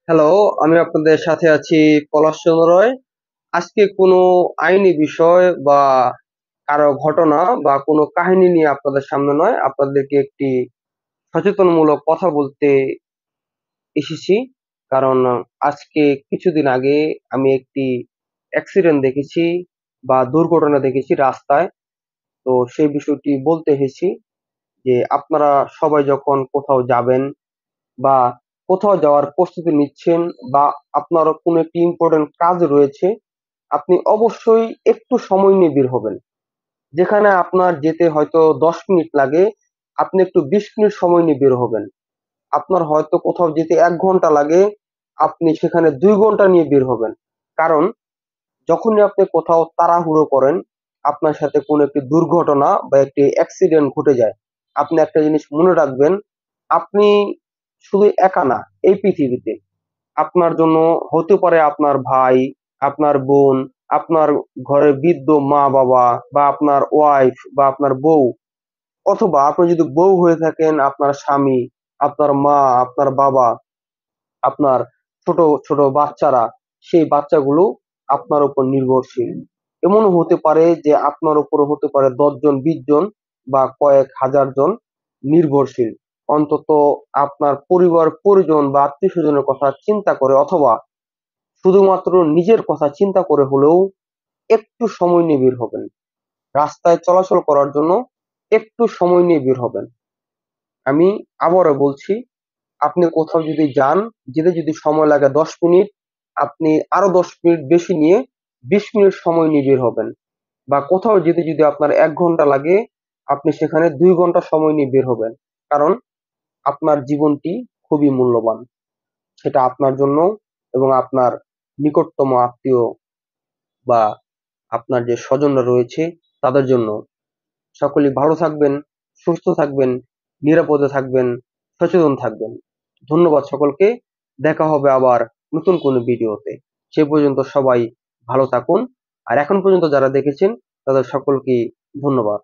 Hello, আমি আপনাদের সাথে আছি পলাশ চন্দ্র রয়। আজকে কোনো আইনি বিষয় বা কারো ঘটনা বা কোনো কাহিনী নিয়ে আপনাদের সামনে নয়, আপনাদেরকে একটি সচেতনমূলক কথা বলতে এসেছি। কারণ আজকে কিছুদিন আগে আমি একটি অ্যাক্সিডেন্ট দেখেছি বা দুর্ঘটনা দেখেছি রাস্তায়। তো সেই বিষয়টি বলতে এসেছি যে আপনারা সবাই যখন কোথাও যাবেন বা কোথাও যাওয়ার প্রস্তুতি নিচ্ছেন বা আপনার কোনো একটি ইম্পর্টেন্ট কাজ রয়েছে, আপনি অবশ্যই একটু সময় নিয়ে বের হবেন। যেখানে আপনার যেতে হয়তো 10 মিনিট লাগে, আপনি একটু 20 মিনিট সময় নিয়ে বের হবেন। আপনার হয়তো কোথাও যেতে 1 ঘন্টা লাগে, আপনি সেখানে 2 ঘন্টা নিয়ে বের হবেন। কারণ যখনই আপনি কোথাও তাড়াহুড়ো করেন, আপনার সাথে কোনো একটি দুর্ঘটনা বা একটি অ্যাক্সিডেন্ট ঘটে যায়, আপনি একটা জিনিস মনে রাখবেন, আপনি শুধু একা না এই পৃথিবীতে। আপনার জন্য হতে পারে আপনার ভাই, আপনার বোন, আপনার ঘরের বৃদ্ধ মা-বাবা বা আপনার ওয়াইফ বা আপনার বউ, অথবা আপনি যদি বউ হয়ে থাকেন আপনার স্বামী, আপনার মা, আপনার বাবা, আপনার ছোট ছোট বাচ্চারা, সেই বাচ্চাগুলো আপনার উপর নির্ভরশীল। এমনও হতে পারে যে আপনার উপর হতে পারে 10 জন 20 জন বা কয়েক হাজার জন নির্ভরশীল। অন্তত আপনার পরিবার পরিজন বা আত্মীয় স্বজনের কথা চিন্তা করে অথবা শুধুমাত্র নিজের কথা চিন্তা করে হলেও একটু সময় নিয়ে বের হবেন। রাস্তায় চলাচল করার জন্য একটু সময় নিয়ে বের হবেন। আমি আবারও বলছি, আপনি কোথাও যদি যান, যেতে যদি সময় লাগে 10 মিনিট, আপনি আরো 10 মিনিট বেশি নিয়ে 20 মিনিট সময় নিয়ে বের হবেন। বা কোথাও যেতে যদি আপনার 1 ঘন্টা লাগে, আপনি সেখানে 2 ঘন্টা সময় নিয়ে বের হবেন। কারণ আপনার জীবনটি খুবই মূল্যবান। সেটা আপনার জন্য এবং আপনার নিকটতম আত্মীয় বা আপনার যে স্বজনরা রয়েছে তাদের জন্য। সকলেই ভালো থাকবেন, সুস্থ থাকবেন, নিরাপদে থাকবেন, সচেতন থাকবেন। ধন্যবাদ সকলকে। দেখা হবে আবার নতুন কোনো ভিডিওতে। সে পর্যন্ত সবাই ভালো থাকুন। আর এখন পর্যন্ত যারা দেখেছেন তাদের সকলকে ধন্যবাদ।